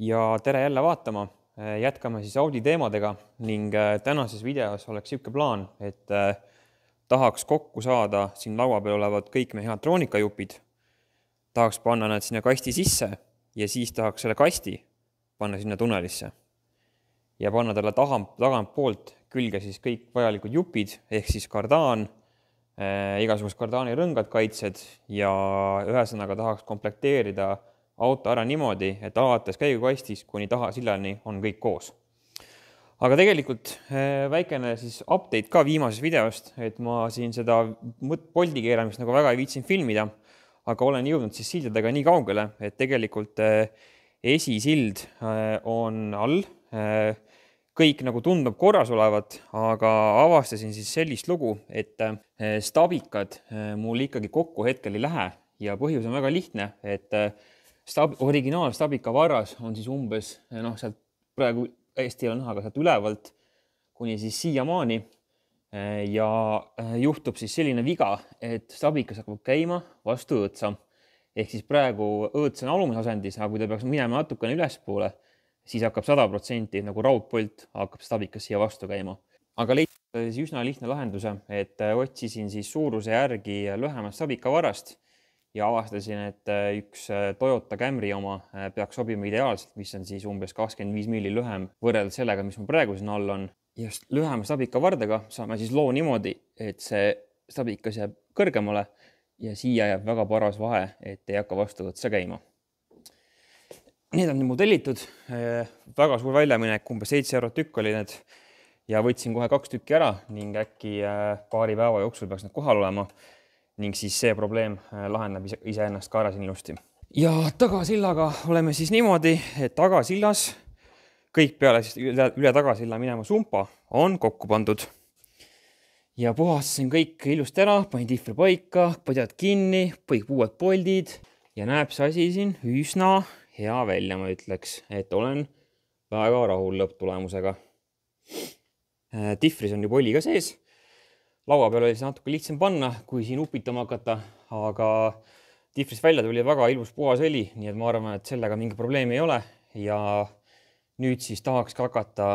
Ja tere jälle vaatama. Jätkame siis Audi teemadega ning tänases videos oleks siuke plaan, et tahaks kokku saada siin laua peal olevad kõik mehhatroonikajupid. Tahaks panna nad sinna kasti sisse ja siis tahaks selle kasti panna sinna tunnelisse. Ja panna talle tagant poolt külge siis kõik vajalikud jupid ehk siis kardaan, igasugused kardaani rõngad kaitsed ja ühesõnaga tahaks komplekteerida auto ära niimoodi, et alates käigukastist kuni tahasillani on kõik koos. Aga tegelikult väikene siis update ka viimasest videost, et ma siin seda poldi keeramist nagu väga ei viitsin filmida, aga olen jõudnud siis sildadega nii kaugele, et tegelikult esisild on all. Kõik nagu tundub korras olevat, aga avastasin siis sellist lugu, et stabikad mul ikkagi kokku hetkel ei lähe ja põhjus on väga lihtne, et originaal stabika varras on siis umbes, sealt praegu hästi ei ole näha, aga sealt ülevalt kuni siis siiamaani ja juhtub siis selline viga, et stabikas hakkab käima vastu õõtsa. Ehk siis praegu õõts on alumises asendis, aga kui ta peaks minema natukene ülespoole, siis hakkab 100% nagu raudpolt hakkab stabikas siia vastu käima. Aga leidsin siis üsna lihtne lahenduse, et otsisin siis suuruse järgi lühemast stabika varast ja avastasin, et üks Toyota Camry oma peaks sobima ideaalselt, mis on siis umbes 25 milli lühem võrreldes sellega, mis mul praegu siin all on. Just lühema stabika vardega saame siis loo niimoodi, et see stabikas jääb kõrgemale ja siia jääb väga paras vahe, et ei hakka vastu õõtsa käima. Need on mul tellitud. Väga suur väljaminek, umbes 7 eurot tükk oli need ja võtsin kohe 2 tükki ära ning äkki paari päeva jooksul peaks need kohal olema. Ning siis see probleem lahendab iseennast ka ära siin ilusti. Ja tagasillaga oleme siis niimoodi, et tagasillas kõik peale siis üle tagasilla minema sumpa on kokku pandud. Ja puhastasin kõik ilusti ära, panin tihvri paika, padjad kinni, kõik uued poldid ja näeb see asi siin üsna hea välja, ma ütleks, et olen väga rahul lõpptulemusega. Tihvris on juba oli ka sees. Laua peal oli see natuke lihtsam panna, kui siin upitama hakata, aga tihvrist välja tuli väga ilus puhas õli, nii et ma arvan, et sellega mingi probleemi ei ole. Ja nüüd siis tahaks ka hakata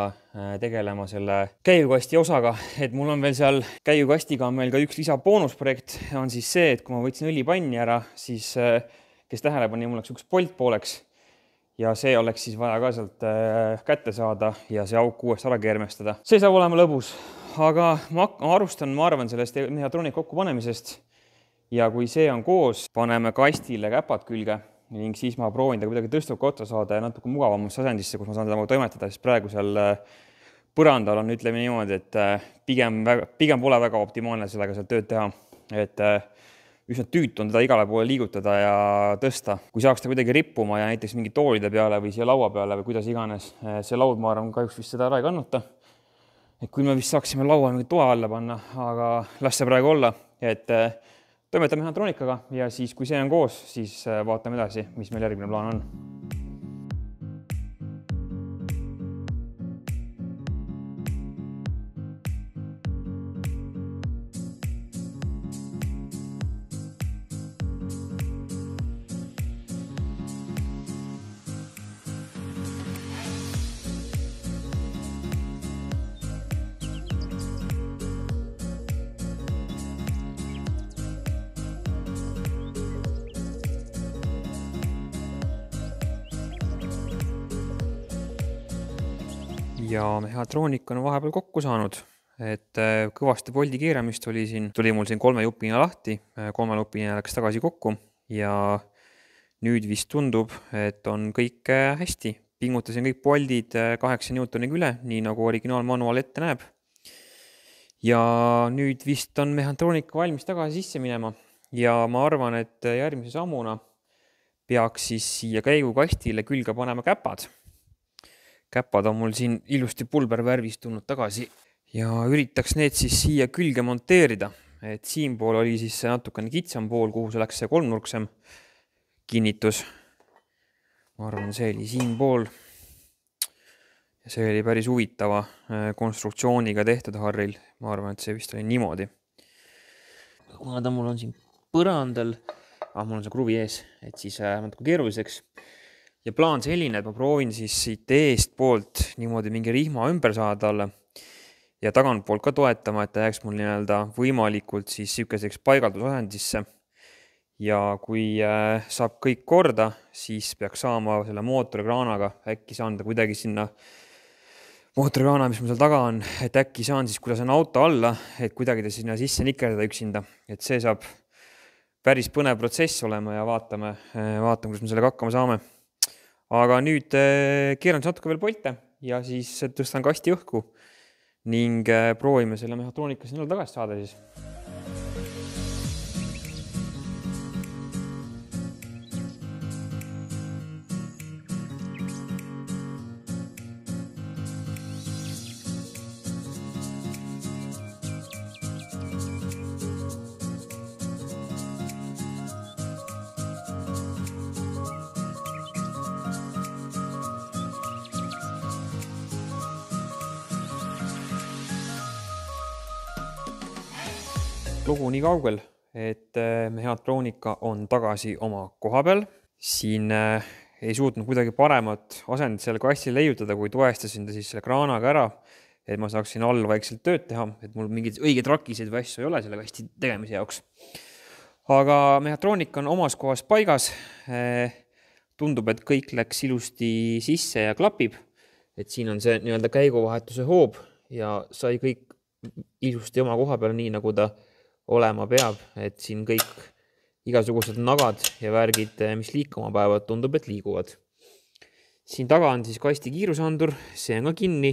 tegelema selle käigukasti osaga, et mul on veel seal käigukastiga on meil ka üks lisaboonusprojekt, on siis see, et kui ma võtsin õlipanni ära, siis kes tähele pani, mul oleks üks polt pooleks ja see oleks siis vaja ka sealt kätte saada ja see auk uuesti ära keermestada. See saab olema lõbus. Aga ma arvan sellest mehhatroonika kokkupanemisest ja kui see on koos, paneme kastile käpad külge ning siis ma proovin ta kuidagi tõstuka otsa saada ja natuke mugavamasse asendisse, kus ma saan teda toimetada, sest praegu seal põrandal on, ütleme niimoodi, et pigem pole väga optimaalne sellega seal tööd teha, et üsna tüütu on teda igale poole liigutada ja tõsta. Kui saaks ta kuidagi rippuma ja näiteks mingi toolide peale või siia laua peale või kuidas iganes, see laud ma arvan kahjuks vist seda ära ei kannuta. Et kui me vist saaksime laua mingi toa alla panna, aga las see praegu olla, et toimetame mehhatroonikaga ja siis, kui see on koos, siis vaatame edasi, mis meil järgmine plaan on. Ja mehhatroonik on vahepeal kokku saanud, et kõvasti poldi keeramist tuli mul siin 3 jupina lahti, 3 jupina läks tagasi kokku ja nüüd vist tundub, et on kõik hästi. Pingutasin kõik poldid 8 newtoniga üle, nii nagu originaalmanual ette näeb. Ja nüüd vist on mehhatroonika valmis tagasi sisse minema ja ma arvan, et järgmise sammuna peaks siis siia käigukastile külge panema käpad. Käpad on mul siin ilusti pulbervärvis tulnud tagasi ja üritaks need siis siia külge monteerida. Et siin pool oli siis natukene kitsam pool, kuhu see läks see kolmnurksem kinnitus. Ma arvan, see oli siin pool. Ja see oli päris huvitava konstruktsiooniga tehtud harril. Ma arvan, et see vist oli niimoodi. Kuna ta mul on siin põrandal, mul on see kruvi ees, et siis natuke keeruliseks. ja plaan selline, et ma proovin siis siit eest poolt niimoodi mingi rihma ümber saada talle ja tagantpoolt ka toetama, et ta jääks mul nii-öelda võimalikult siis sihukeseks paigaldusasendisse. Ja kui saab kõik korda, siis peaks saama selle mootorikraanaga, äkki saan ta kuidagi sinna mootorikraana, mis mul seal taga on, et äkki saan siis, kui ta on auto alla, et kuidagi ta sinna sisse nikerdada üksinda, et see saab päris põnev protsess olema ja vaatame, kuidas me sellega hakkama saame. Aga nüüd keeran natuke veel polte ja siis tõstan kasti õhku ning proovime selle mehhatroonika sinna tagasi saada siis. Lugu nii kaugel, et mehhatroonika on tagasi oma koha peal. Siin ei suutnud kuidagi paremat asendit selle kasti leiutada, kui toestasin ta siis selle kraanaga ära, et ma saaksin all vaikselt tööd teha, et mul mingid õiged rakiseid või asju ei ole selle kasti tegemise jaoks. Aga mehhatroonika on omas kohas paigas. Tundub, et kõik läks ilusti sisse ja klapib. Et siin on see nii-öelda käiguvahetuse hoob ja sai kõik ilusti oma koha peal nii, nagu ta olema peab, et siin kõik igasugused nagad ja värgid, mis liikuma päevad, tundub, et liiguvad. Siin taga on siis kasti kiirusandur, see on ka kinni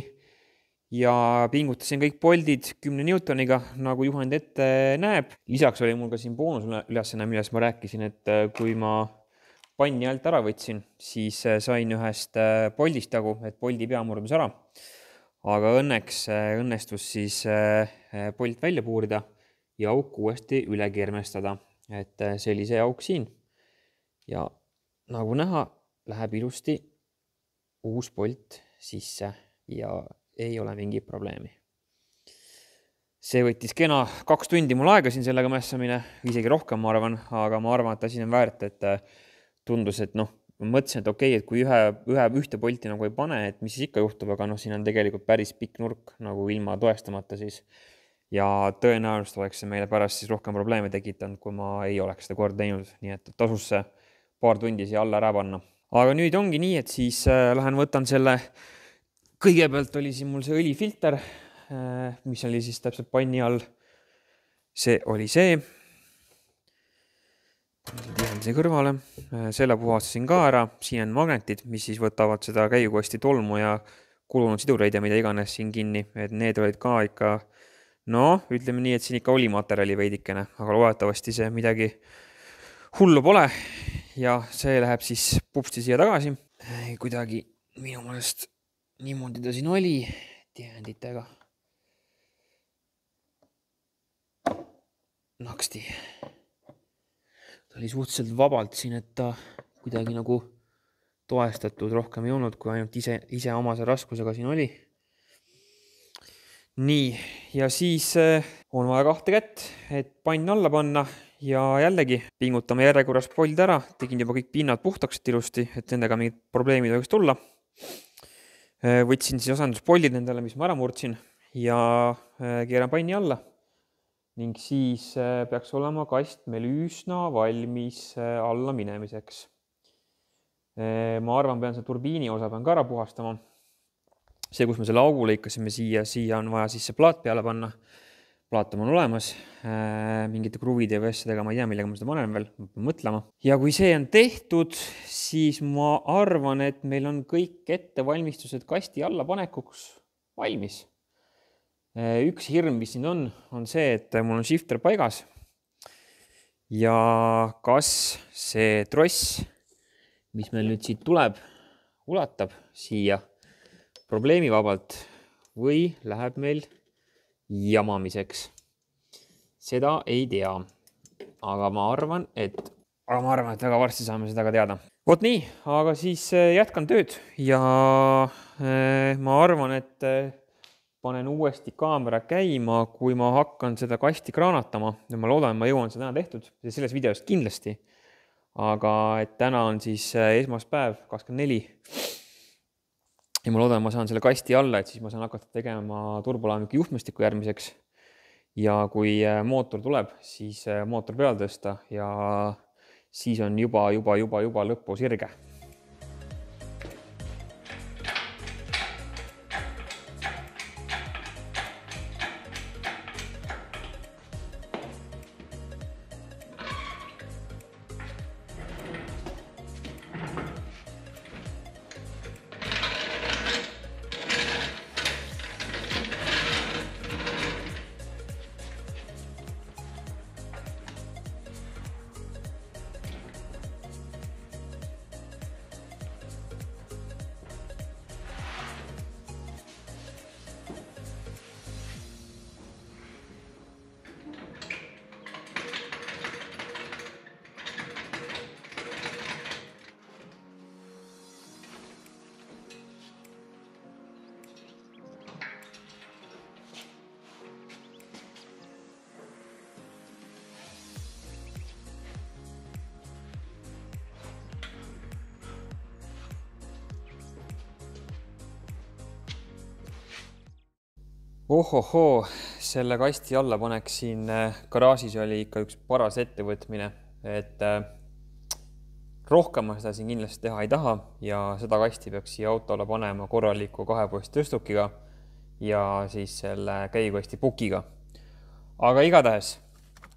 ja pingutasin kõik poldid 10 Newtoniga, nagu juhend ette näeb. Lisaks oli mul ka siin boonusülesanne, millest ma rääkisin, et kui ma panni alt ära võtsin, siis sain ühest poldist jagu, et poldi pea murdus ära. Aga õnneks õnnestus siis polt välja puurida ja auk uuesti üle kermestada, et see oli see auk siin. Ja nagu näha, läheb ilusti uus polt sisse ja ei ole mingit probleemi. See võttis kena 2 tundi mul aega siin sellega mässamine, isegi rohkem ma arvan, aga ma arvan, et asi on väärt, et tundus, et ma mõtlesin, et okei, et kui ühte polti nagu ei pane, et mis siis ikka juhtub, aga siin on tegelikult päris pikk nurk nagu ilma toestamata siis. Ja tõenäoliselt oleks see meile pärast siis rohkem probleeme tekitanud, kui ma ei oleks seda kord teinud. Nii et tasus see paar tundi siia alla ära panna. Aga nüüd ongi nii, et siis lähen võtan selle, kõigepealt oli siin mul see õlifilter, mis oli siis täpselt panni all. See oli see. Tihendasin kõrvale. Selle puhastasin ka ära. Siin on magnetid, mis siis võtavad seda käigukasti tolmu ja kulunud sidureid ja mida iganes siin kinni. Et need olid ka ikka, ütleme nii, et siin ikka oli materjali veidikene, aga loetavasti see midagi hullu pole ja see läheb siis pupsti siia tagasi. Kuidagi minu mõelest niimoodi ta siin oli tihenditega. Naksti. Ta oli suhteliselt vabalt siin, et ta kuidagi nagu toestatud rohkem ei olnud, kui ainult ise omase raskusega siin oli. Nii, ja siis on vaja 2 kätt, et pann alla panna ja jällegi pingutame järjekorras pold ära. Tegin juba kõik pinnad puhtaks ilusti, et nendega mingid probleemid võiks tulla. Võtsin siis asenduspoldid nendele, mis ma ära murdsin ja keeran panni alla. Ning siis peaks olema kast meil üsna valmis alla minemiseks. Ma arvan, pean see turbiini osa pean ka ära puhastama. See, kus me selle augu lõikasime siia on vaja siis see plaat peale panna. Plaat on olemas, mingite kruvide või asjadega, ma ei tea, millega ma seda panen veel, mõtlema. Ja kui see on tehtud, siis ma arvan, et meil on kõik ettevalmistused kasti alla panekuks valmis. Üks hirm, mis siin on see, et mul on shifter paigas ja kas see tross, mis meil nüüd siit tuleb, ulatab siia probleemivabalt või läheb meil jamamiseks. Seda ei tea, aga ma arvan, et väga varsti saame seda ka teada. Vot nii, aga siis jätkan tööd ja ma arvan, et panen uuesti kaamera käima, kui ma hakkan seda kasti kraanatama ja ma loodan, et ma jõuan seda täna tehtud, selles videos kindlasti. aga et täna on siis esmaspäev 24 ja ma loodan, ma saan selle kasti alla, et siis ma saan hakata tegema turbolaeviku juhtmestiku järgmiseks. Ja kui mootor tuleb, siis mootor peale tõsta ja siis on juba lõppu sirge. Ohohoo, selle kasti alla paneks siin garaažis oli ikka üks paras ettevõtmine, et rohkem ma seda siin kindlasti teha ei taha ja seda kasti peaks siia autole panema korraliku kahepoist tõstukiga ja siis selle käigukasti pukiga. Aga igatahes,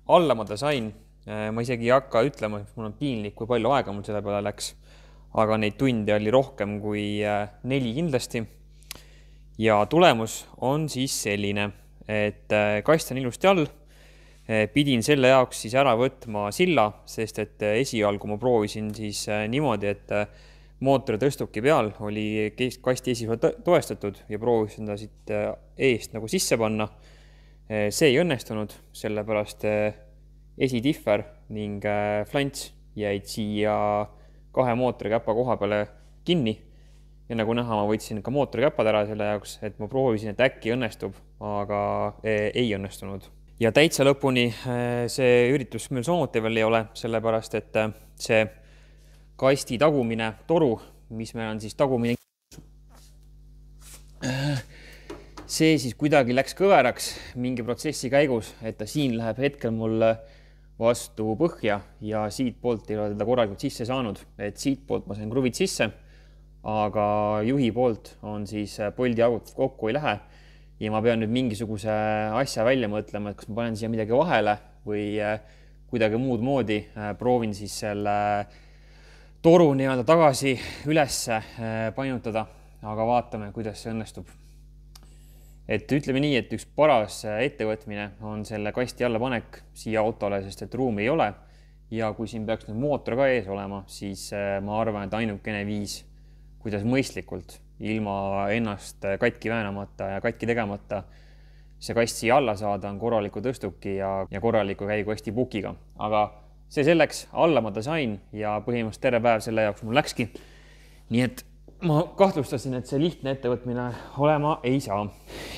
alla ma ta sain, ma isegi ei hakka ütlema, et mul on piinlik, kui palju aega mul selle peale läks, aga neid tunde oli rohkem kui 4 kindlasti. Ja tulemus on siis selline, et kast on ilusti all. Pidin selle jaoks siis ära võtma silla, sest et esialgu ma proovisin siis niimoodi, et mootori tõstuki peal oli kasti esiva toestatud ja proovisin ta siit eest nagu sisse panna. See ei õnnestunud, sellepärast esidiffer ning flants jäid siia 2 mootorikäpa koha peale kinni. Ja nagu näha, ma võtsin ka mootorikäpad ära selle jaoks, et ma proovisin, et äkki õnnestub, aga ei õnnestunud. Ja täitsa lõpuni see üritus meil samuti veel ei ole, sellepärast, et see kasti tagumine toru, mis meil on siis tagumine, see siis kuidagi läks kõveraks mingi protsessi käigus, et ta siin läheb hetkel mul vastu põhja ja siit poolt ei ole teda korralikult sisse saanud, et siit poolt ma sain kruvid sisse, aga juhi poolt on siis poldi augud kokku ei lähe ja ma pean nüüd mingisuguse asja välja mõtlema, et kas ma panen siia midagi vahele või kuidagi muud moodi proovin siis selle toru nii-öelda tagasi ülesse painutada, aga vaatame, kuidas see õnnestub. Et ütleme nii, et üks paras ettevõtmine on selle kasti alla panek siia autole, sest et ruumi ei ole ja kui siin peaks nüüd mootor ka ees olema, siis ma arvan, et ainukene viis, kuidas mõistlikult, ilma ennast katki väänamata ja katki tegemata see kast siia alla saada, on korraliku tõstuki ja korraliku käigukasti pukiga. Aga see selleks, alla ma ta sain ja põhimõtteliselt terve päev selle jaoks mul läkski. Nii et ma kahtlustasin, et see lihtne ettevõtmine olema ei saa.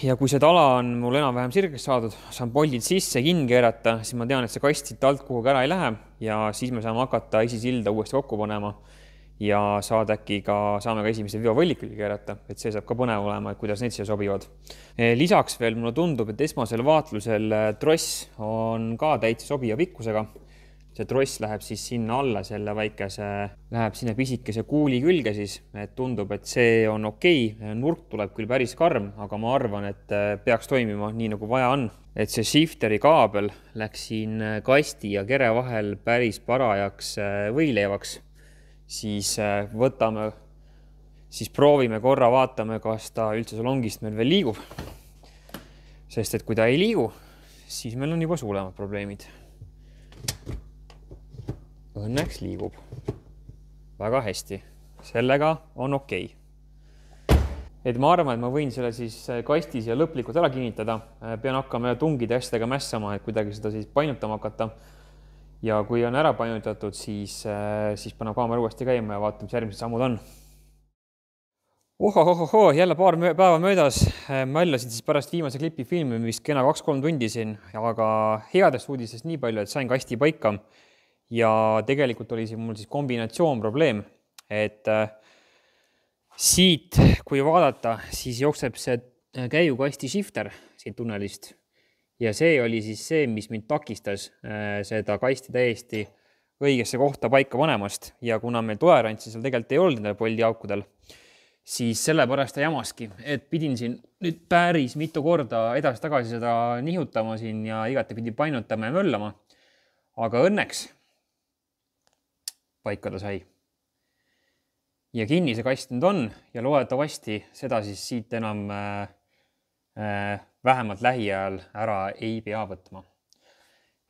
Ja kui see tala on mul enam-vähem sirgeks saadud, saan poldid sisse kinni keerata, siis ma tean, et see kast siit alt kuhugi ära ei lähe ja siis me saame hakata esisilda uuesti kokku panema. Ja äkki saame ka esimese veovõllikülgi keerata, et see saab ka põnev olema, et kuidas need siia sobivad. Lisaks veel mulle tundub, et esmasel vaatlusel tross on ka täitsa sobiva pikkusega. See tross läheb siis sinna alla, selle väikese, läheb sinna pisikese kuuli külge siis, et tundub, et see on okei. Nurk tuleb küll päris karm, aga ma arvan, et peaks toimima nii nagu vaja on. Et see shifteri kaabel läks siin kasti ja kere vahel päris parajaks võileevaks. Siis proovime korra, vaatame, kas ta üldse salongist meil veel liigub. Sest et kui ta ei liigu, siis meil on juba suuremad probleemid. Õnneks liigub. Väga hästi. Sellega on okei. Et ma arvan, et ma võin selle siis kastis ja lõplikult ära kinnitada. Pean hakkama tungide asjadega mässama, et kuidagi seda siis painutama hakata. Ja kui on ära painutatud, siis paneb kaamera uuesti käima ja vaatame, mis järgmised sammud on. Jälle paar päeva möödas. Ma ällasin siis pärast viimase klipi filmi vist kena 2-3 tundi siin, aga headest uudistest nii palju, et sain kasti paika ja tegelikult oli siin mul siis kombinatsioon probleem, et siit, kui vaadata, siis jookseb see käigukasti shifter siit tunnelist ja see oli siis see, mis mind takistas seda kasti täiesti õigesse kohta paika panemast ja kuna meil tolerantsi seal tegelikult ei olnud nendel Bolti aukudel, siis sellepärast ta jamaski, et pidin siin nüüd päris mitu korda edasi-tagasi seda nihutama siin ja igatepidi painutama ja möllama. Aga õnneks paika ta sai. Ja kinni see kast nüüd on ja loodetavasti seda siis siit enam vähemalt lähiajal ära ei pea võtma.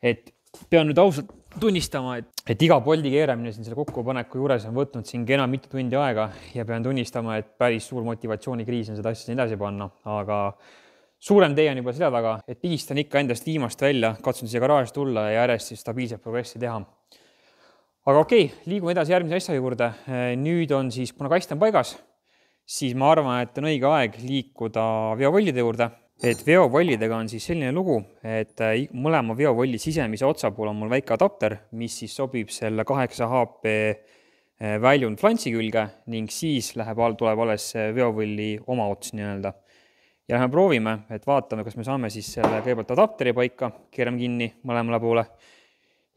Et pean nüüd ausalt tunnistama, et iga Bolti keeramine siin selle kokkupaneku juures on võtnud siin kena mitu tundi aega ja pean tunnistama, et päris suur motivatsioonikriis on seda asja siin edasi panna, aga suurem tee on juba selle taga, et pigistan ikka endast viimast välja, katsun siia garaaži tulla ja järjest stabiilset progressi teha. Aga okei, liigume edasi järgmise asja juurde. Nüüd on siis, kuna kast on paigas, siis ma arvan, et on õige aeg liikuda veovollide juurde. Et veovollidega on siis selline lugu, et mõlema veovolli sisemise otsa pool on mul väike adapter, mis siis sobib selle 8 HP väljund flantsi külge ning siis tuleb alles veovolli oma ots nii-öelda. Ja lähme proovime, et vaatame, kas me saame siis selle kõigepealt adapteri paika, keerame kinni mõlemale poole.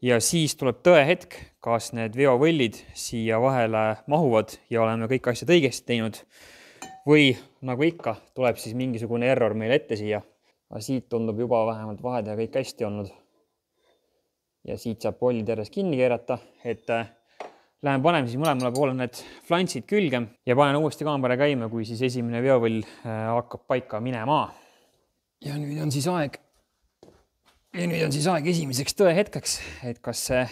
Ja siis tuleb tõehetk, kas need veovollid siia vahele mahuvad ja oleme kõik asjad õigesti teinud. Või nagu ikka, tuleb siis mingisugune error meil ette siia. Aga siit tundub juba vähemalt vahed ja kõik hästi olnud. Ja siit saab pollid järjest kinni keerata, et lähen paneme siis mõlemale poole need flantsid külge ja panen uuesti kaamera käima, kui siis esimene veovoll hakkab paika minema. Ja nüüd on siis aeg esimeseks tõehetkeks, et kas see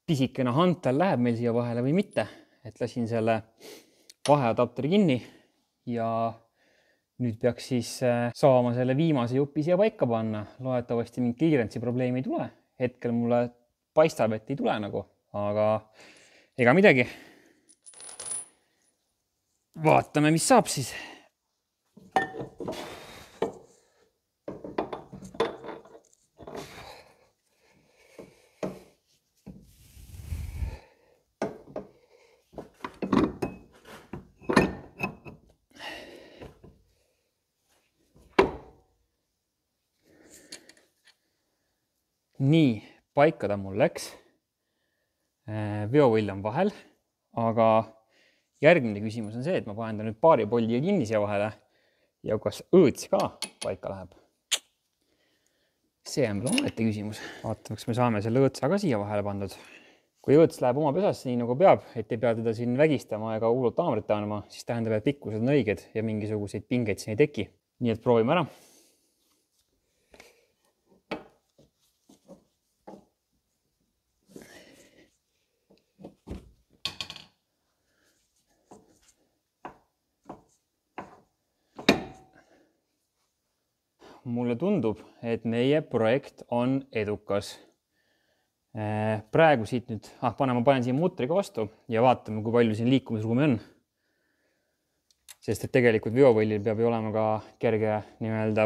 pisikene hantel läheb meil siia vahele või mitte. Et lasin selle vaheadapteri kinni ja nüüd peaks siis saama selle viimase jupi siia paika panna. Loodetavasti mingi clearance'i probleemi ei tule. Hetkel mulle paistab, et ei tule nagu, aga ega midagi. Vaatame, mis saab siis. Nii, paika ta mul läks. Veovoll on vahel, aga järgmine küsimus on see, et ma panen ta nüüd paari polliga kinni siia vahele ja kas õõts ka paika läheb. See on omaette küsimus. Vaatame, kas me saame selle õõtsa ka siia vahele pandud. Kui õõts läheb oma pesasse nii nagu peab, et ei pea teda siin vägistama ega hullult taamrit taanuma, siis tähendab, et pikkused on õiged ja mingisuguseid pingeid siin ei teki. Nii et proovime ära. Mulle tundub, et meie projekt on edukas. Praegu siit nüüd, ma panen siin mutriga vastu ja vaatame, kui palju siin liikumisruumi on. Sest et tegelikult veovollil peab ju olema ka kerge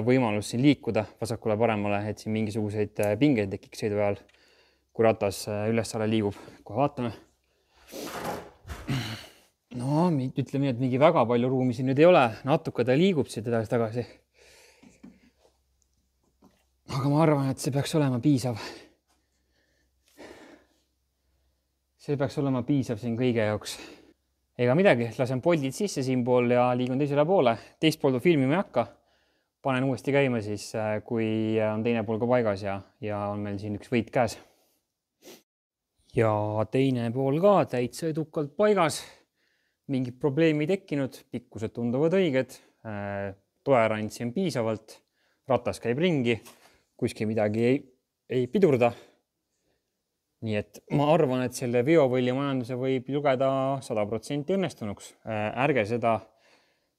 võimalus siin liikuda vasakule paremale, et siin mingisuguseid pingeid tekiks sõidu ajal, kui ratas üles-alla liigub. Kohe vaatame. No, ütleme nii, et mingi väga palju ruumi siin nüüd ei ole. Natuke ta liigub siit edasi-tagasi. Aga ma arvan, et see peaks olema piisav. See peaks olema piisav siin kõige jaoks. Ega midagi, lasen poldid sisse siin pool ja liigun teisele poole. Teist pooldu filmima ei hakka. Panen uuesti käima siis, kui on teine pool ka paigas ja on meil siin üks võit käes. Ja teine pool ka täitsa edukalt paigas. Mingid probleemi tekkinud, pikkused tunduvad õiged. Tolerantsi on piisavalt. Ratas käib ringi. Kuskil midagi ei pidurda. Nii et ma arvan, et selle veovolli majanduse võib lugeda 100% õnnestunuks. Ärge seda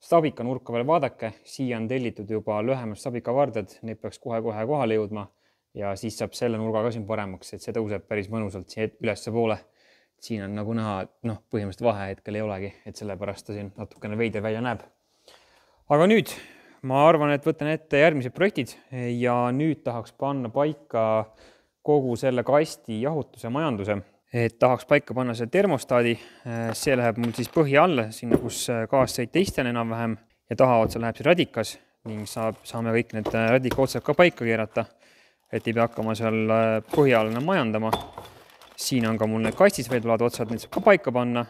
stabika nurka veel vaadake. Siia on tellitud juba lühemad stabika varded. Need peaks kohe-kohe kohale jõudma. Ja siis saab selle nurga ka siin paremaks, et see tõuseb päris mõnusalt siia ülesse poole. Siin on nagu näha, põhimõtteliselt vahe hetkel ei olegi, et sellepärast ta siin natukene veider välja näeb. Aga nüüd ma arvan, et võtan ette järgmised projektid ja nüüd tahaks panna paika kogu selle kasti jahutuse majanduse, et tahaks paika panna see termostaadi. See läheb mul siis põhi alla, sinna kus kaassõit istun enam-vähem ja tahaotsa läheb see radikas ning saame kõik need radika otsad ka paika keerata, et ei pea hakkama seal põhi all majandama. Siin on ka mul need kastis veedulad otsad, need saab ka paika panna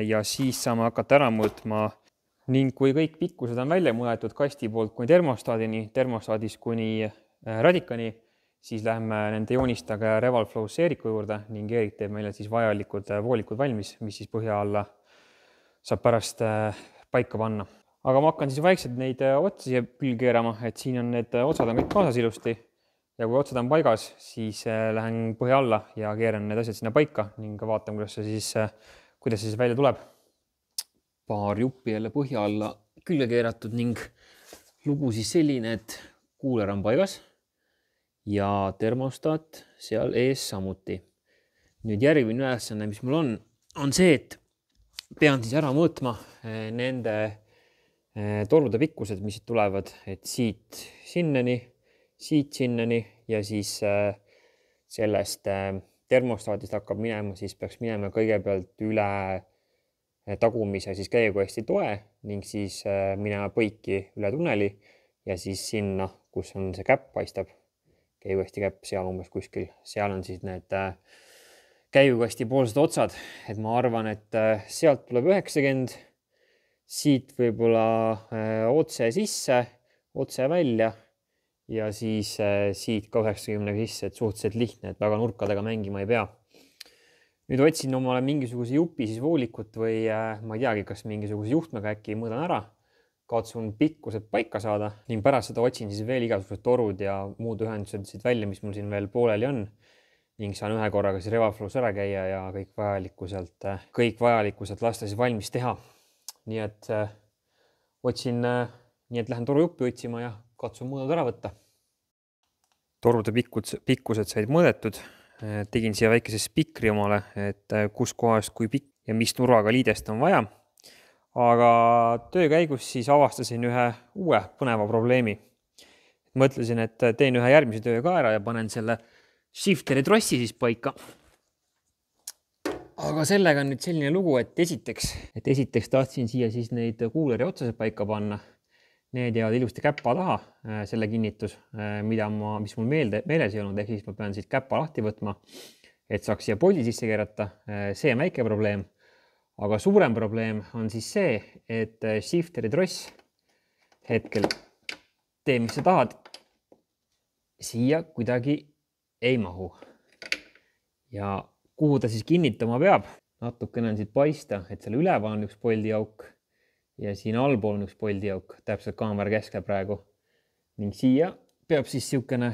ja siis saame hakata ära mõõtma. Ning kui kõik pikkused on välja mõõdetud kasti poolt kuni termostaadini, termostaadis kuni radikani, siis lähme nende joonistaga Revalflows Eeriku juurde ning Eerik teeb meile siis vajalikud voolikud valmis, mis siis põhja alla saab pärast paika panna. Aga ma hakkan siis vaikselt neid otsi külge keerama, et siin on need otsad on kõik kaasas ilusti ja kui otsad on paigas, siis lähen põhja alla ja keeran need asjad sinna paika ning vaatan, kuidas see välja tuleb. Paar juppi jälle põhja alla külge keeratud ning lugu siis selline, et kuuler on paigas ja termostaat seal ees samuti. Nüüd järgmine ülesanne, mis mul on see, et pean siis ära mõõtma nende torude pikkused, mis tulevad, et siit sinnani ja siis sellest termostaadist hakkab minema, siis peaks minema kõigepealt üle tagumise siis käigukasti toe ning siis minema põiki üle tunneli ja siis sinna, kus on see käpp paistab, käigukasti käpp seal umbes kuskil, seal on siis need käigukasti poolsed otsad, et ma arvan, et sealt tuleb 90, siit võib-olla otse sisse, otse välja ja siis siit ka 90 sisse, et suhteliselt lihtne, et väga nurkadega mängima ei pea. Nüüd otsin omale mingisuguse jupi siis voolikut või ma ei teagi, kas mingisuguse juhtmega äkki mõõdan ära, katsun pikkused paika saada ning pärast seda otsin siis veel igasugused torud ja muud ühendused siit välja, mis mul siin veel pooleli on ning saan ühe korraga siis Revalflows ära käia ja kõik vajalikku sealt lasta siis valmis teha. Nii et lähen torujuppi otsima ja katsun mõõdud ära võtta. Torude pikkused said mõõdetud. Tegin siia väikese spikri omale, et kus kohas kui pikk ja mis nurraga liidest on vaja. Aga töö käigus siis avastasin ühe uue põneva probleemi. Mõtlesin, et teen ühe järgmise töö ka ära ja panen selle shifteri trossi siis paika. Aga sellega on nüüd selline lugu, et esiteks tahtsin siia siis neid kuuleri otsased paika panna. Need jäävad ilusti käppa taha, selle kinnitus, mis mul meeles ei olnud, ehk siis ma pean siit käppa lahti võtma, et saaks siia poldi sisse keerata. See on väike probleem, aga suurem probleem on siis see, et shifteri tross hetkel tee, mis sa tahad, siia kuidagi ei mahu. Ja kuhu ta siis kinnitama peab? Natukene on siit paista, et selle üleval on üks poldiauk. Ja siin allpool on üks poldiauk, täpselt kaamera keskel praegu. Ning siia peab siis siukene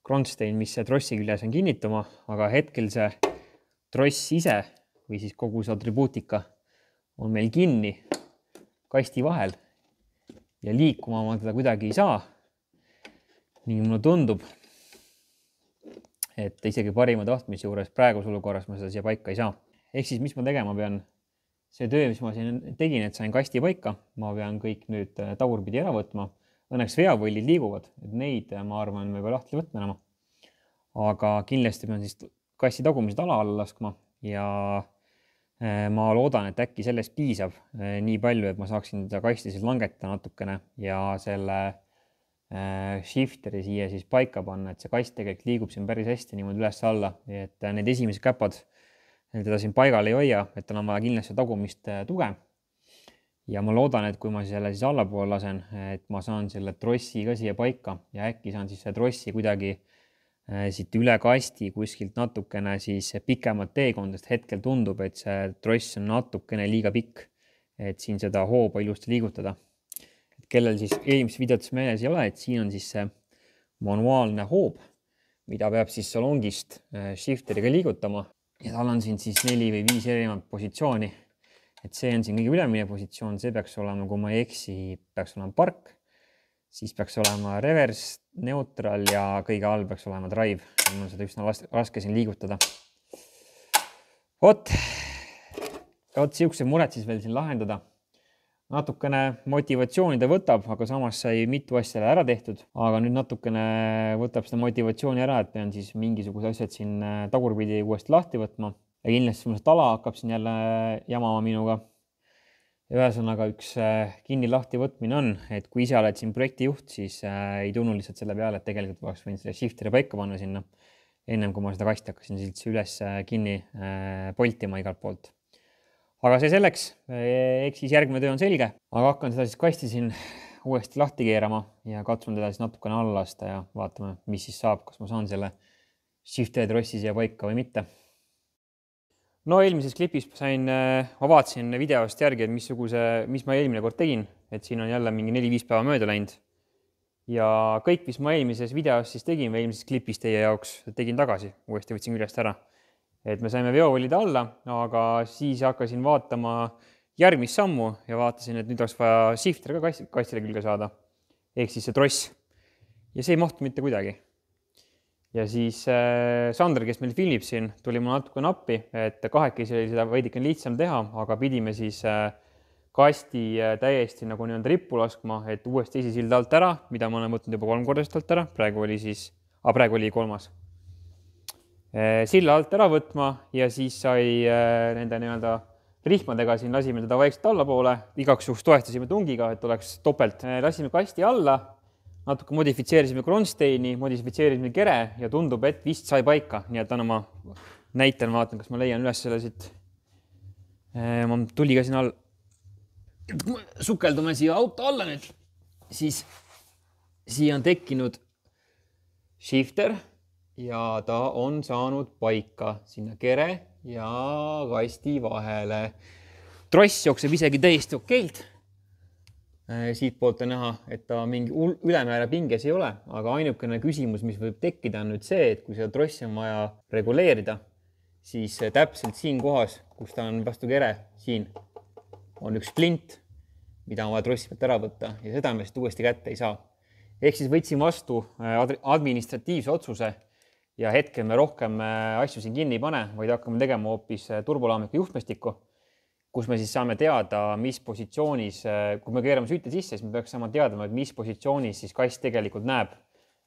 kronstein, mis see trossi küljes on kinnitama, aga hetkel see tross ise või siis kogu see atribuutika on meil kinni kasti vahel ja liikuma ma teda kuidagi ei saa. Ning mulle tundub, et isegi parima tahtmise juures praeguse olukorras ma seda siia paika ei saa. Ehk siis, mis ma tegema pean? See töö, mis ma siin tegin, et sain kasti paika, ma pean kõik nüüd tagurpidi ära võtma. Õnneks veavõllid liiguvad, et neid ma arvan, me peame lahti võtma enam. Aga kindlasti pean siis kasti tagumised alla laskma ja ma loodan, et äkki sellest piisab nii palju, et ma saaksin seda kasti siis langetada natukene ja selle shifteri siia siis paika panna, et see kast tegelikult liigub siin päris hästi niimoodi üles alla, et need esimesed käpad teda siin paigal ei hoia, et tal on vaja kindlasti tagumist tuge. Ja ma loodan, et kui ma selle siis allapoole lasen, et ma saan selle trossi ka siia paika ja äkki saan siis selle trossi kuidagi siit üle kasti kuskilt natukene siis pikemat teekondest. Hetkel tundub, et see tross on natukene liiga pikk, et siin seda hooba ilusti liigutada. Kellel siis eelmises videotes meeles ei ole, et siin on siis see manuaalne hoob, mida peab siis salongist shifteriga liigutama. Ja tal on siin siis 4 või 5 erinevat positsiooni. Et see on siin kõige ülemine positsioon, see peaks olema, kui ma ei eksi, peaks olema park, siis peaks olema reverse, neutral ja kõige all peaks olema drive. Mul on seda üsna raske siin liigutada. Siuksed mured siis veel siin lahendada. natukene motivatsiooni ta võtab, aga samas sai mitu asja ära tehtud, aga nüüd natukene võtab seda motivatsiooni ära, et pean siis mingisugused asjad siin tagurpidi uuesti lahti võtma ja kindlasti mul tala hakkab siin jälle jamama minuga. Ühesõnaga üks kinni lahti võtmine on, et kui ise oled siin projekti juht, siis ei tunnu lihtsalt selle peale, et tegelikult oleks võinud selle shifteri paika panna sinna, ennem kui ma seda kasti hakkasin üldse üles kinni poltima igalt poolt. Aga see selleks, eks siis järgmine töö on selge, aga hakkan seda siis kasti siin uuesti lahti keerama ja katsun teda siis natukene alla lasta ja vaatame, mis siis saab, kas ma saan selle shifteri trossi siia paika või mitte. No eelmises klipis ma vaatasin videost järgi, et mis ma eelmine kord tegin, et siin on jälle mingi 4-5 päeva mööda läinud. Ja kõik, mis ma eelmises videos siis tegin või eelmises klipis teie jaoks, tegin tagasi, uuesti võtsin küljest ära. Et me saime veovolide alla, aga siis hakkasin vaatama järgmist sammu ja vaatasin, et nüüd oleks vaja shifter ka kastile külge saada. Ehk siis see tross. Ja see ei mahtu mitte kuidagi. Ja siis Sander, kes meil filmib siin, tuli mul natuke nappi, et kahekesi oli seda veidikene lihtsam teha, aga pidime siis kasti täiesti nagu nii-öelda rippu laskma, et uuesti esisilda alt ära, mida ma olen võtnud juba 3 korda alt ära, praegu oli 3. Silla alt ära võtma ja siis sai nende nii-öelda rihmadega siin lasime teda vaikselt allapoole, igaks juhuks toestasime tungiga, et oleks topelt. Lasime kasti alla, natuke modifitseerisime kronsteini, modifitseerisime kere ja tundub, et vist sai paika. Nii et anna ma näitan, vaatan, kas ma leian üles selle siit. Ma tuli ka siin all. Sukeldume siia auto alla nüüd. Siis siia on tekkinud shifter ja ta on saanud paika sinna kere ja kasti vahele. Tross jookseb isegi täiesti okeilt. Siit poolt on näha, et ta mingi ülemäära pinges ei ole, aga ainukene küsimus, mis võib tekkida on nüüd see, et kui seda trossi on vaja reguleerida, siis täpselt siin kohas, kus ta on vastu kere, siin on üks plint, mida on vaja trossi pealt ära võtta ja seda me uuesti kätte ei saa. Ehk siis võtsin vastu administratiivse otsuse ja hetkel me rohkem asju siin kinni ei pane, vaid hakkame tegema hoopis turbolaamiku juhtmestikku, kus me siis saame teada, mis positsioonis, kui me keerame süüte sisse, siis me peaks saama teadma, et mis positsioonis siis kast tegelikult näeb,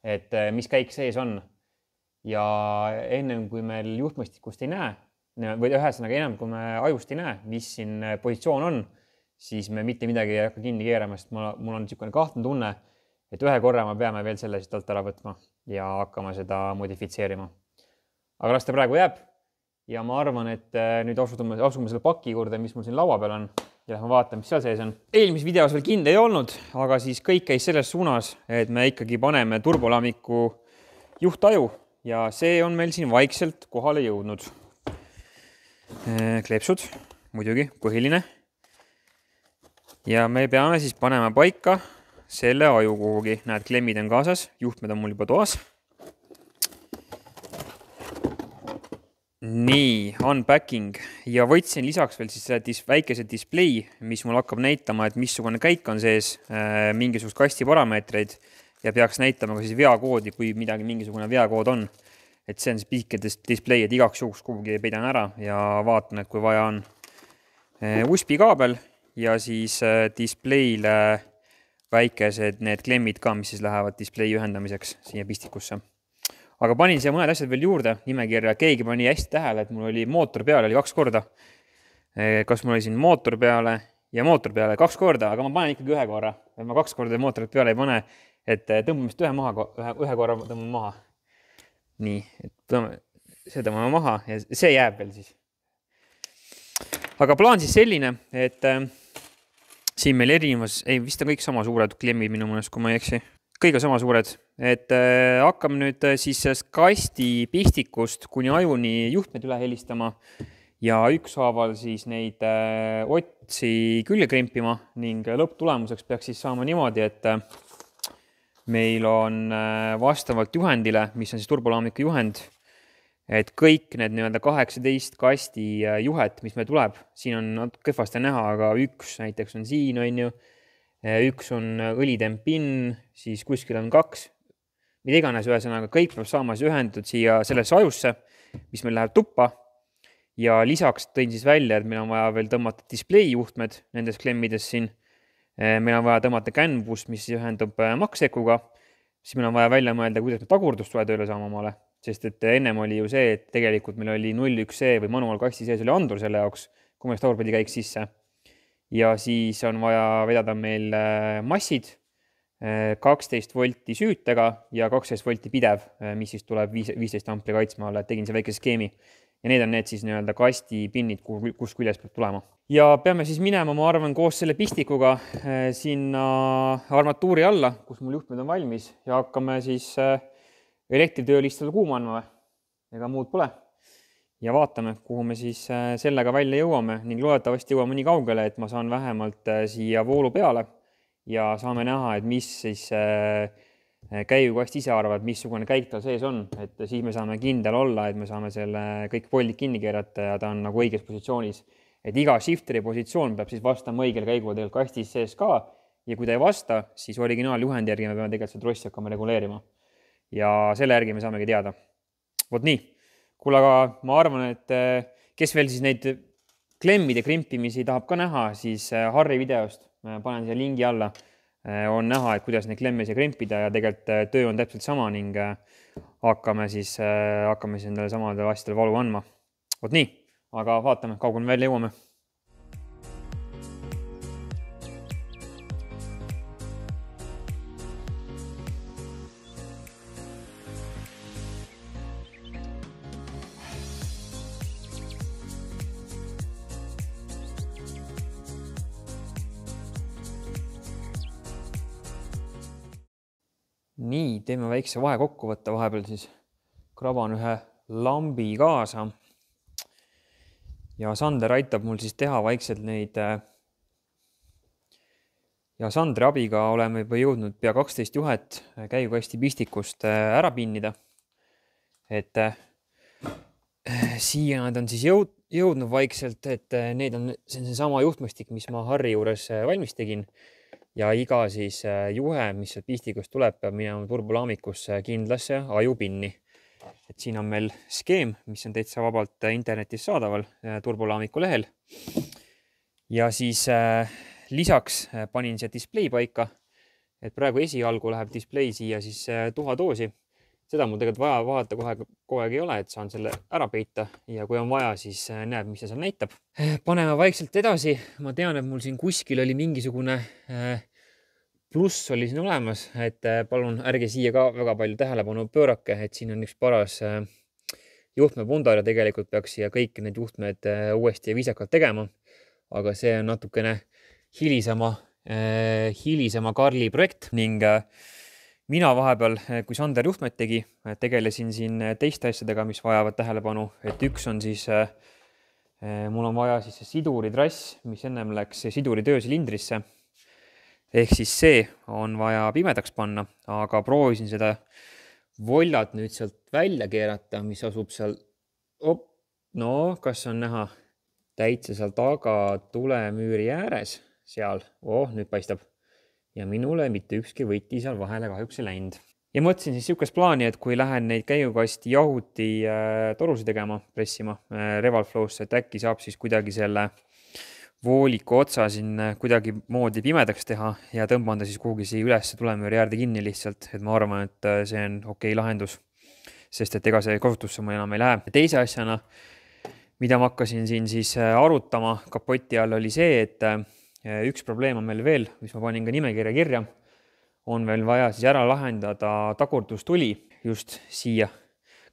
et mis käik sees on. Ja ennem kui meil juhtmestikust ei näe, või ühesõnaga ennem kui me ajust ei näe, mis siin positsioon on, siis me mitte midagi ei hakka kinni keerama, sest mul on niisugune kahtlane tunne, et ühe korra me peame veel selle siit alt ära võtma ja hakkama seda modifitseerima. Aga las ta praegu jääb. Ja ma arvan, et nüüd asume selle paki juurde, mis mul siin laua peal on ja lähme vaatame, mis seal sees on. Eelmis videos veel kind ei olnud, aga siis kõik käis selles suunas, et me ikkagi paneme turbolaamiku juhtaju ja see on meil siin vaikselt kohale jõudnud. Kleepsud, muidugi, põhiline. Ja me peame siis panema paika selle aju kuhugi. Näed, klemmid on kaasas, juhtmed on mul juba toas. Nii, unpacking ja võtsin lisaks veel siis väikese display, mis mul hakkab näitama, et missugune käik on sees, mingisugust kasti parameetreid ja peaks näitama ka siis veakoodi, kui mingisugune veakood on. Et see on siis pihke display, et igaks juhuks kuhugi peidan ära ja vaatan, et kui vaja on USB kaabel ja siis displayle väikesed need klemmid ka, mis siis lähevad display ühendamiseks siia pistikusse. Aga panin siia mõned asjad veel juurde nimekirja. Keegi pani hästi tähele, et mul oli mootor peale, oli 2 korda. Kas mul oli siin mootor peale ja mootor peale 2 korda, aga ma panen ikkagi 1 korra. Ma 2 korda mootorit peale ei pane, et tõmbamist ühe korra tõmbame maha. Nii, et see tõmbame maha ja see jääb veel siis. Aga plaan siis selline, et siin meil vist on kõik sama suured klemmid minu mõnes, kui ma ei eksi. Kõige sama suured, et hakkame nüüd siis kasti pistikust kuni ajuni juhtmed üle helistama ja ükshaaval siis neid otsi külge krimpima ning lõpptulemuseks peaks siis saama niimoodi, et meil on vastavalt juhendile, mis on siis turbolaamiku juhend, et kõik need 18 kasti juhet, mis meil tuleb, siin on natuke kehvasti näha, aga üks näiteks on siin, on ju, üks on õlitempin, siis kuskil on 2, mida iganes ühesõnaga, kõik peab saama ühendatud siia sellesse ajusse, mis meil läheb tuppa ja lisaks tõin siis välja, et meil on vaja veel tõmmata display juhtmed nendes klemmides siin Meil on vaja tõmmata CAN-bus, mis ühendub maksekuga, siis meil on vaja välja mõelda, kuidas me tagurdustule tööle saama omale, sest et ennem oli ju see, et tegelikult meil oli 0.1C või manuaalkasti sees oli andur selle jaoks, kui meil tagurpidi käiks sisse. Ja siis on vaja vedada meil massid, 12 volti süütega ja 12 volti pidev, mis siis tuleb 15 ampri kaitsma alla, et tegin see väike skeemi. Ja need on need siis nii-öelda kasti pinnid, kus küljes peab tulema. Ja peame siis minema, ma arvan, koos selle pistikuga sinna armatuuri alla, kus mul juhtmed on valmis ja hakkame siis elektritöölistele kuuma andma või? Ega muud pole. Ja vaatame, kuhu me siis sellega välja jõuame ning loodetavasti jõuame nii kaugele, et ma saan vähemalt siia voolu peale ja saame näha, et mis siis käigukast ise arvab, missugune käik tal sees on, et siis me saame kindel olla, et me saame selle kõik voldid kinni keerata ja ta on nagu õiges positsioonis. Et iga shifteri positsioon peab siis vastama õigel käigul tegelikult kastis sees ka ja kui ta ei vasta, siis originaaljuhendi järgi me peame tegelikult seda trossi hakkama reguleerima. Ja selle järgi me saamegi teada. Vot nii. Kuule, aga ma arvan, et kes veel siis neid klemmide krimpimisi tahab ka näha, siis Harri videost panen siia lingi alla. On näha, et kuidas neid klemme siia krimpida ja tegelikult töö on täpselt sama ning hakkame siis nendele samadele asjadele valu andma. Vot nii, aga vaatame, kaugel me välja jõuame. Nii, teeme väikse vahekokkuvõtte vahepeal siis. Kraban ühe lambi kaasa. Ja Sander aitab mul siis teha vaikselt neid. Ja Sandri abiga oleme juba jõudnud pea 12 juhet käigukasti pistikust ära pinnida. Et siia nad on siis jõudnud vaikselt, et need on seesama juhtmõstik, mis ma Harri juures valmis tegin. Ja iga siis juhe, mis pistikust tuleb, peab minema turbolaamikusse kindlasse ajupinni. Et siin on meil skeem, mis on täitsa vabalt internetis saadaval turbolaamiku lehel. Ja siis lisaks panin siia display paika, et praegu esialgu läheb display siia siis tuhadoosi. Seda mul tegelikult vaja vaadata kogu aeg ei ole, et saan selle ära peita ja kui on vaja, siis näeb, mis see seal näitab. Paneme vaikselt edasi. Ma tean, et mul siin kuskil oli mingisugune pluss oli siin olemas, et palun ärge siia ka väga palju tähelepanu pöörake, et siin on üks paras juhtmepundar ja tegelikult peaks siia kõik need juhtmed uuesti ja viisakalt tegema. Aga see on natukene hilisema Karli projekt ning mina vahepeal, kui Sander juhtmed tegi, tegelesin siin teiste asjadega, mis vajavad tähelepanu. Et üks on siis, mul on vaja siis see siduritrass, mis ennem läks siduri töösilindrisse. Ehk siis see on vaja pimedaks panna, aga proovisin seda voljat nüüd sealt välja keerata, mis asub seal. No, kas on näha täitsa seal taga tulemüüri ääres seal? Nüüd paistab. Ja minule mitte ükski võti seal vahele kahjuks ei läinud. Ja mõtlesin siis niisugust plaani, et kui lähen neid käigukasti jahuti torusi tegema, pressima Revalflow'sse, et äkki saab siis kuidagi selle vooliku otsa siin kuidagi moodi pimedaks teha ja tõmban ta siis kuhugi siia üles tulemüüri äärde kinni lihtsalt, et ma arvan, et see on okei lahendus, sest et ega see kasutusse ma enam ei lähe. Teise asjana, mida ma hakkasin siin siis arutama kapoti all oli see, et üks probleem on meil veel, mis ma panin ka nimekirja kirja, on veel vaja siis ära lahendada tagurdustuli just siia.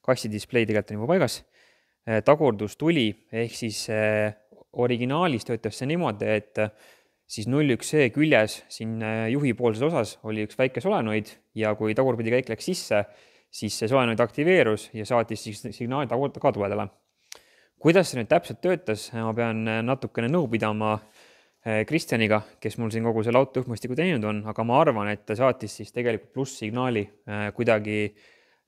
Kasti display tegelikult on juba paigas. Tagurdustuli ehk siis originaalis töötab see niimoodi, et siis 0.1C küljes siin juhipoolses osas oli üks väike solenoid ja kui tagurpidi käik läks sisse, siis see solenoid aktiveerus ja saatis signaali kadvedele. Kuidas see nüüd täpselt töötas, ma pean natukene nõu pidama Kristjaniga, kes mul siin kogu selle autojuhtmõstiku teinud on, aga ma arvan, et ta saatis siis tegelikult pluss-signaali kuidagi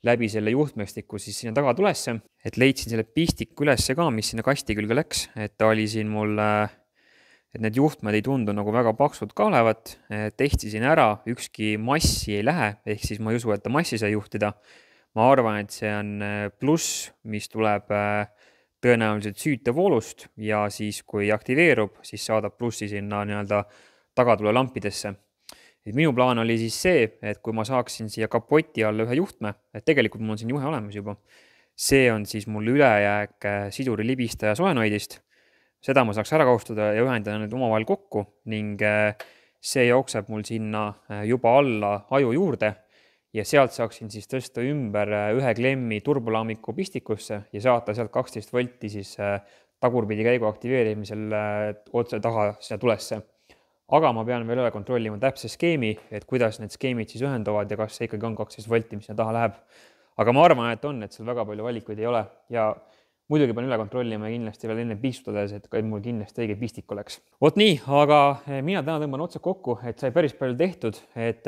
läbi selle juhtmõstiku siis sinna taga tulesse, et leidsin selle pistiku ülesse ka, mis sinna kasti külge läks, et ta oli siin mul, et need juhtmed ei tundu nagu väga paksud ka olevat, testisin ära, ükski massi ei lähe, ehk siis ma ei usu, et ta massi sai juhtida. Ma arvan, et see on pluss, mis tuleb tõenäoliselt süütevoolust ja siis kui aktiveerub, siis saadab plussi sinna nii-öelda tagatulelampidesse. Et minu plaan oli siis see, et kui ma saaksin siia kapoti alla ühe juhtme, et tegelikult mul on siin juhe olemas juba, see on siis mul ülejääk siduri libistaja solenoidist. Seda ma saaks ära kasutada ja ühendada need omavahel kokku ning see jookseb mul sinna juba alla aju juurde ja sealt saaksin siis tõsta ümber ühe klemmi turbolaamiku pistikusse ja saata sealt 12 volti siis tagurpidi käigu aktiveerimisel otse taha sinna tulesse. Aga ma pean veel üle kontrollima täpse skeemi, et kuidas need skeemid siis ühenduvad ja kas see ikkagi on 12 volti, mis sinna taha läheb. Aga ma arvan, et on, et seal väga palju valikuid ei ole ja muidugi pean üle kontrollima ja kindlasti veel enne pistutades, et mul kindlasti õige pistik oleks. Vot nii, aga mina täna tõmban otsa kokku, et sai päris palju tehtud, et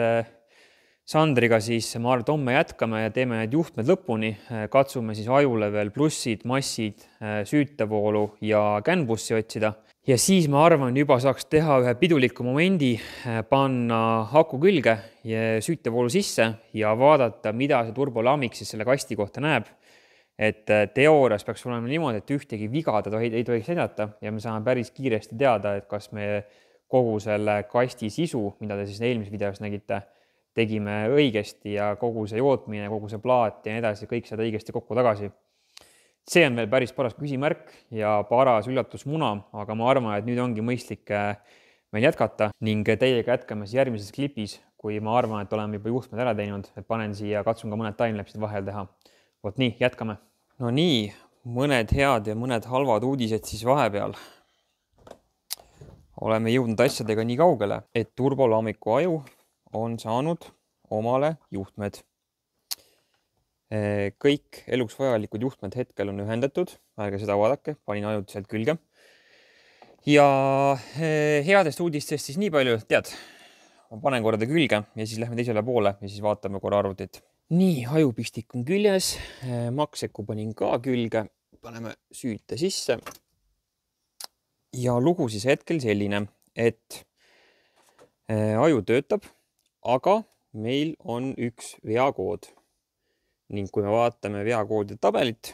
Sandriga siis ma arvan, et homme jätkame ja teeme need juhtmed lõpuni, katsume siis ajule veel plussid, massid, süütevoolu ja CAN-bussi otsida. Ja siis ma arvan, juba saaks teha ühe piduliku momendi, panna aku külge ja süütevoolu sisse ja vaadata, mida see turbolaamik siis selle kasti kohta näeb. Et teoorias peaks olema niimoodi, et ühtegi viga ta ei tohiks näidata ja me saame päris kiiresti teada, et kas me kogu selle kasti sisu, mida te siis eelmises videos nägite, tegime õigesti ja kogu see jootmine, kogu see plaat ja nii edasi, kõik saad õigesti kokku tagasi. See on veel päris paras küsimärk ja paras üllatusmuna, aga ma arvan, et nüüd ongi mõistlik meil jätkata ning teiega jätkame siis järgmises klipis, kui ma arvan, et oleme juba juhtmed ära teinud, et panen siia, katsun ka mõned timelapsid vahel teha. Vot nii, jätkame. No nii, mõned head ja mõned halvad uudised siis vahepeal. Oleme jõudnud asjadega nii kaugele, et turbolaamiku aju on saanud omale juhtmed. Kõik eluks vajalikud juhtmed hetkel on ühendatud, ärge seda vaadake, panin ajutiselt külge. Ja headest uudistest siis nii palju, tead, ma panen korda külge ja siis lähme teisele poole ja siis vaatame korra arvutit. Nii, ajupistik on küljes, makseku panin ka külge, paneme süüte sisse. Ja lugu siis hetkel selline, et aju töötab, aga meil on üks veakood ning kui me vaatame veakoodide tabelit,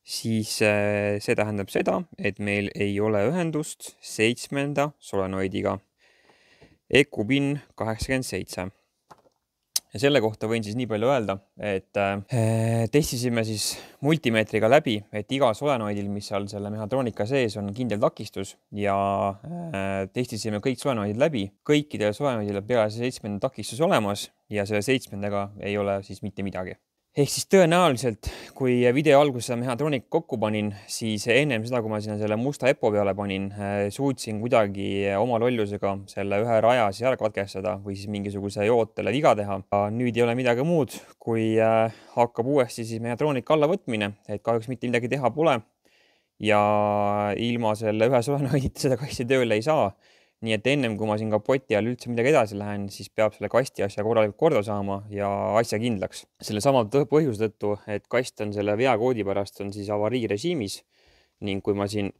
siis see tähendab seda, et meil ei ole ühendust 7. solenoidiga EQBIN 87. Ja selle kohta võin siis nii palju öelda, et testisime siis multimeetriga läbi, et iga solenoidil, mis seal selle mehhatroonika sees on kindel takistus ja testisime kõik solenoidid läbi. Kõikidel solenoidil peale see 7. takistus olemas ja selle 7. ei ole siis mitte midagi. Ehk siis tõenäoliselt, kui video alguses mehhatroonika kokku panin, siis ennem seda, kui ma sinna selle musta EPO peale panin, suutsin kuidagi oma lollusega selle ühe raja siis ära katkestada või siis mingisuguse jootele viga teha. Nüüd ei ole midagi muud, kui hakkab uuesti siis mehhatroonika alla võtmine, et kahjuks mitte midagi teha pole ja ilma selle ühe solenoidita seda kasti tööle ei saa. Nii et ennem, kui ma siin kapoti all üldse midagi edasi lähen, siis peab selle kasti asja korralikult korda saama ja asja kindlaks. Selle sama põhjus tõttu, et kast on selle veakoodi pärast on siis avarii režiimis ning kui ma siin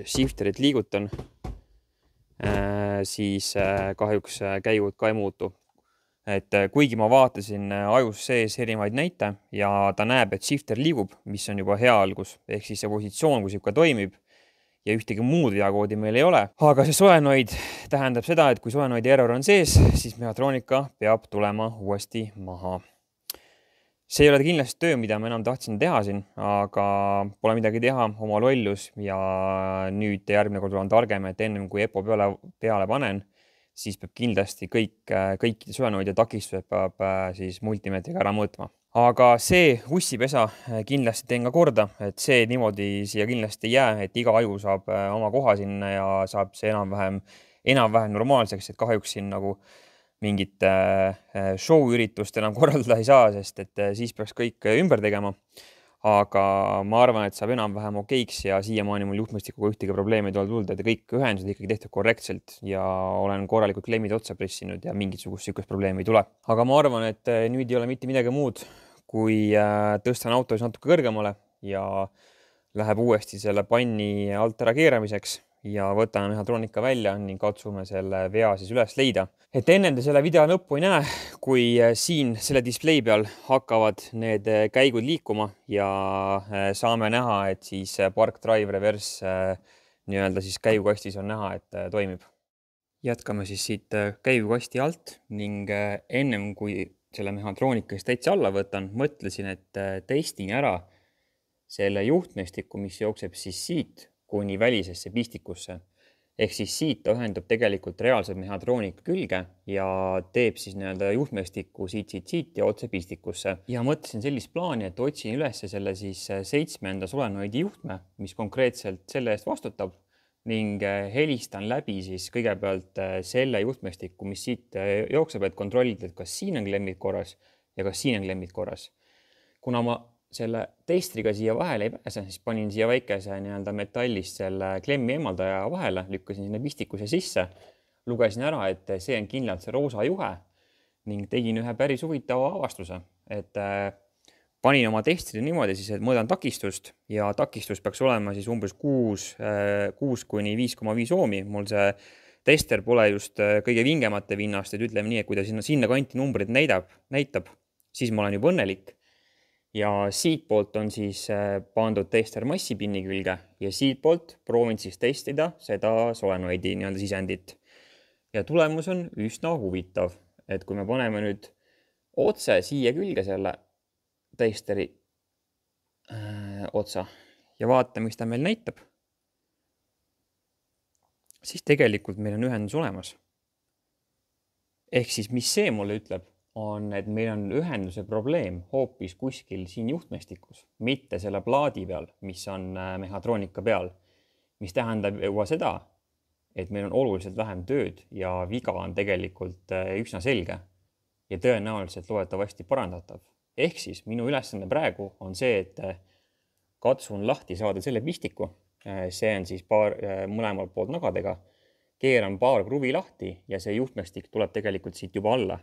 shifterit liigutan, siis kahjuks käigud ka ei muutu. Et kuigi ma vaatasin ajus sees erinevaid näite ja ta näeb, et shifter liigub, mis on juba hea algus, ehk siis see positsioon, kus ikka toimib, ja ühtegi muud veakoodi meil ei ole. Aga see solenoid tähendab seda, et kui solenoidi error on sees, siis mehhatroonika peab tulema uuesti maha. See ei ole kindlasti töö, mida ma enam tahtsin teha siin, aga pole midagi teha, oma lollus ja nüüd järgmine kord olen targem, et ennem kui EPO peale panen, siis peab kindlasti kõikide solenoide takistused peab siis multimeetriga ära mõõtma. Aga see ussipesa kindlasti teen ka korda, et see niimoodi siia kindlasti ei jää, et iga aju saab oma koha sinna ja saab see enam-vähem normaalseks, et kahjuks siin nagu mingit show-üritust enam korraldada ei saa, sest et siis peaks kõik ümber tegema. Aga ma arvan, et saab enam-vähem okeiks ja siiamaani mul juhtmõistikuga ühtegi probleemi ei ole tulnud, et kõik ühendused ikkagi tehtud korrektselt ja olen korralikult klemmid otsa pressinud ja mingisugust sükust probleemi ei tule. Aga ma arvan, et nüüd ei ole mitte midagi muud, kui tõstan autos natuke kõrgemale ja läheb uuesti selle panni alt ära keeramiseks ja võtame mehhatroonika välja ning katsume selle vea siis üles leida. Et ennem te selle video lõppu ei näe, kui siin selle display peal hakkavad need käigud liikuma ja saame näha, et siis park drive reverse nii-öelda siis käigukastis on näha, et toimib. Jätkame siis siit käigukasti alt ning ennem kui selle mehhatroonikast täitsa alla võtan, mõtlesin, et testin ära selle juhtmestiku, mis jookseb siis siit kuni välisesse pistikusse. Ehk siis siit ta ühendab tegelikult reaalse mehhatroonika külge ja teeb siis nii-öelda juhtmestiku siit ja otse pistikusse. Ja mõtlesin sellist plaani, et otsin üles selle siis 7. solenoidi juhtme, mis konkreetselt selle eest vastutab ning helistan läbi siis kõigepealt selle juhtmestiku, mis siit jookseb, et kontrollida, et kas siin on klemmid korras ja kas siin on klemmid korras. Kuna ma selle testriga siia vahele ei pääse, siis panin siia väikese nii-öelda metallist selle klemmi eemaldaja vahele, lükkasin sinna pistikuse sisse, lugesin ära, et see on kindlalt see roosa juhe ning tegin ühe päris huvitava avastuse, et panin oma testri niimoodi siis, et mõõdan takistust ja takistus peaks olema siis umbes 6 kuni 5,5 oomi. Mul see tester pole just kõige vingemate vinnast, et ütleme nii, et kui ta sinna kanti numbrid näitab, siis ma olen juba õnnelik. Ja siit poolt on siis pandud tester massipinni külge ja siit poolt proovin siis testida seda solenoidi nii-öelda sisendit. Ja tulemus on üsna huvitav, et kui me paneme nüüd otse siia külge selle testeri otsa ja vaatame, mis ta meil näitab, siis tegelikult meil on ühendus olemas. Ehk siis, mis see mulle ütleb, on, et meil on ühenduse probleem hoopis kuskil siin juhtmestikus, mitte selle plaadi peal, mis on mehhatroonika peal, mis tähendab juba seda, et meil on oluliselt vähem tööd ja viga on tegelikult üsna selge ja tõenäoliselt loodetavasti parandatav. Ehk siis minu ülesanne praegu on see, et katsun lahti saada selle pistiku, see on siis mõlemal poolt nagadega, keeran paar kruvi lahti ja see juhtmestik tuleb tegelikult siit juba alla.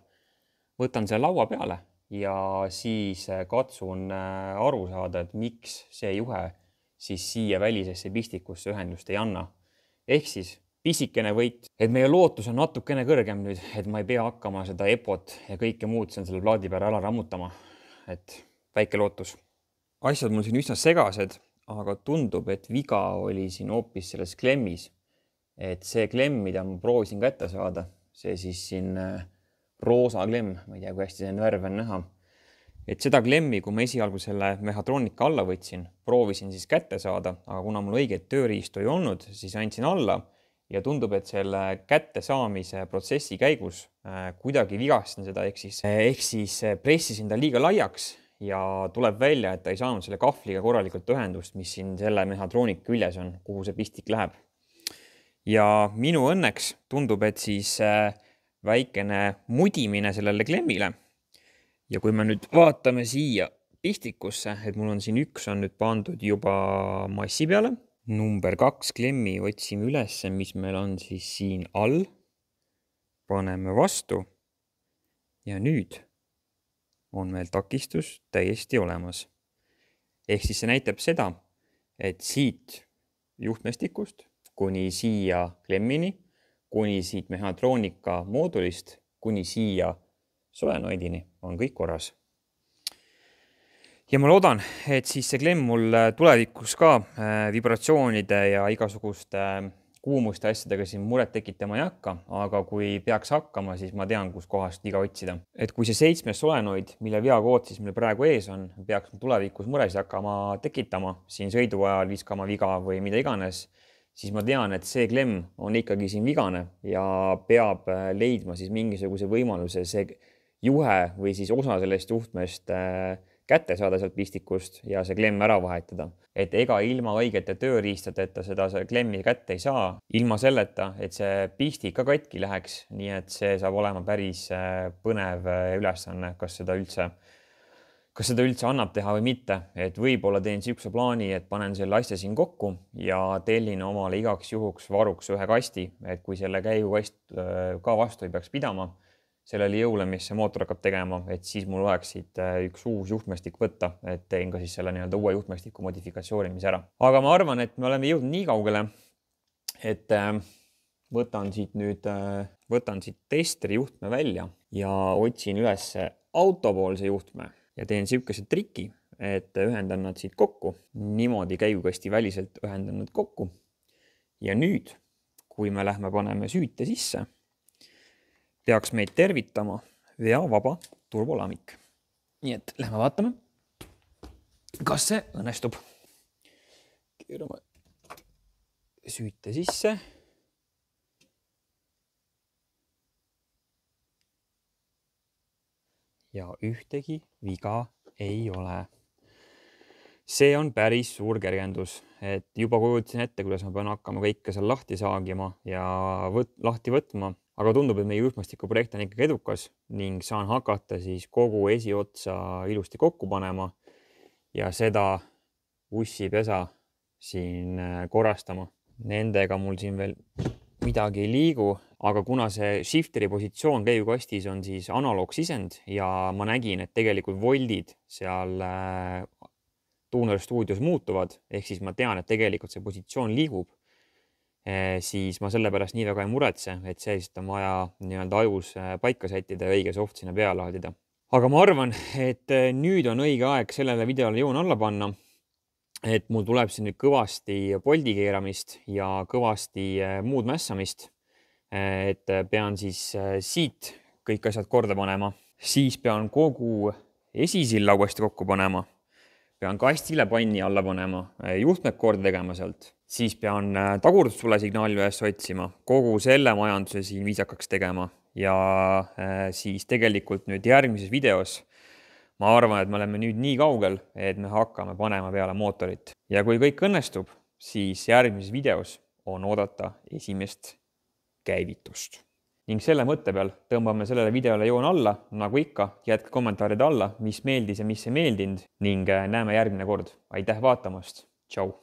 Võtan selle laua peale ja siis katsun aru saada, et miks see juhe siis siia välisesse pistikusse ühendust ei anna. Ehk siis pisikene võit, et meie lootus on natukene kõrgem nüüd, et ma ei pea hakkama seda EPO-t ja kõike muud selle plaadi peale ära rammutama. Et väike lootus. Asjad mul siin üsna segased, aga tundub, et viga oli siin hoopis selles klemmis. Et see klemm, mida ma proovisin kätte saada, see siis siin roosa klemm, ma ei tea, kui hästi see värv on näha. Et seda klemmi, kui ma esialgu selle mehhatroonika alla võtsin, proovisin siis kätte saada, aga kuna mul õiget tööriistu ei olnud, siis andsin alla ja tundub, et selle kätte saamise protsessi käigus kuidagi vigastasin seda, ehk siis pressisin ta liiga laiaks ja tuleb välja, et ta ei saanud selle kahvliga korralikult ühendust, mis siin selle mehhatroonika küljes on, kuhu see pistik läheb. Ja minu õnneks tundub, et siis väikene mudimine sellele klemmile. Ja kui me nüüd vaatame siia pistikusse, et mul on siin üks on nüüd pandud juba massi peale. Number 2 klemmi otsime üles, mis meil on siis siin all. Paneme vastu. Ja nüüd on meil takistus täiesti olemas. Ehk siis see näitab seda, et siit juhtmestikust kuni siia klemmini, kuni siit mehhatroonika moodulist, kuni siia solenoidini on kõik korras. Ja ma loodan, et siis see klemm mul tulevikus ka vibratsioonide ja igasuguste kuumuste asjadega siin muret tekitama ei hakka, aga kui peaks hakkama, siis ma tean, kus kohast viga otsida. Et kui see 7. solenoid, mille veakood siis meil praegu ees on, peaks tulevikus muresid hakkama tekitama, siin sõidu ajal viskama viga või mida iganes, siis ma tean, et see klemm on ikkagi siin vigane ja peab leidma siis mingisuguse võimaluse see juhe või siis osa sellest juhtmest kätte saada sealt pistikust ja see klemm ära vahetada. Et ega ilma õigete tööriistadeta seda klemmi kätte ei saa, ilma selleta, et see pistik ka katki läheks, nii et see saab olema päris põnev ülesanne, kas seda üldse annab teha või mitte, et võib-olla teen sihukese plaani, et panen selle asja siin kokku ja tellin omale igaks juhuks varuks ühe kasti, et kui selle käigukast ka vastu ei peaks pidama, sellele jõule, mis see mootor hakkab tegema, et siis mul oleks siit üks uus juhtmestik võtta, et teen ka siis selle nii-öelda uue juhtmestiku modifikatsioonimise ära. Aga ma arvan, et me oleme jõudnud nii kaugele, et võtan siit testri juhtme välja ja otsin üles autopoolse juhtme ja teen sihukese triki, et ühendan nad siit kokku, niimoodi käigukasti väliselt ühendan nad kokku. Ja nüüd, kui me lähme paneme süüte sisse, peaks meid tervitama veavaba turbolamik. Nii et lähme vaatame, kas see õnnestub. Keerame süüte sisse. Ja ühtegi viga ei ole. See on päris suur kergendus, et juba kujutasin ette, kuidas ma pean hakkama kõike seal lahti saagima ja lahti võtma, aga tundub, et meie juhtmastiku projekt on ikkagi edukas ning saan hakata siis kogu esiotsa ilusti kokku panema ja seda ussipesa siin korrastama. Nendega mul siin veel midagi ei liigu, aga kuna see shifteri positsioon käigukastis on siis analoogsisend ja ma nägin, et tegelikult voldid seal Tuner stuudios muutuvad, ehk siis ma tean, et tegelikult see positsioon liigub, siis ma sellepärast nii väga ei muretse, et see on vaja nii-öelda ajus paika sättida ja õige soft sinna peale laadida. Aga ma arvan, et nüüd on õige aeg sellele videole joon alla panna, et mul tuleb siin nüüd kõvasti poldi keeramist ja kõvasti muud mässamist, et pean siis siit kõik asjad korda panema, siis pean kogu esisilla uuesti kokku panema, pean kastile panni alla panema, juhtmed korda tegema sealt, siis pean tagurdustule signaali üles otsima, kogu selle majanduse siin viisakaks tegema ja siis tegelikult nüüd järgmises videos ma arvan, et me oleme nüüd nii kaugel, et me hakkame panema peale mootorit. Ja kui kõik õnnestub, siis järgmises videos on oodata esimest käivitust. Ning selle mõtte peal tõmbame sellele videole joon alla, nagu ikka, jätke kommentaaride alla, mis meeldis ja mis ei meeldinud ning näeme järgmine kord. Aitäh vaatamast! Tšau!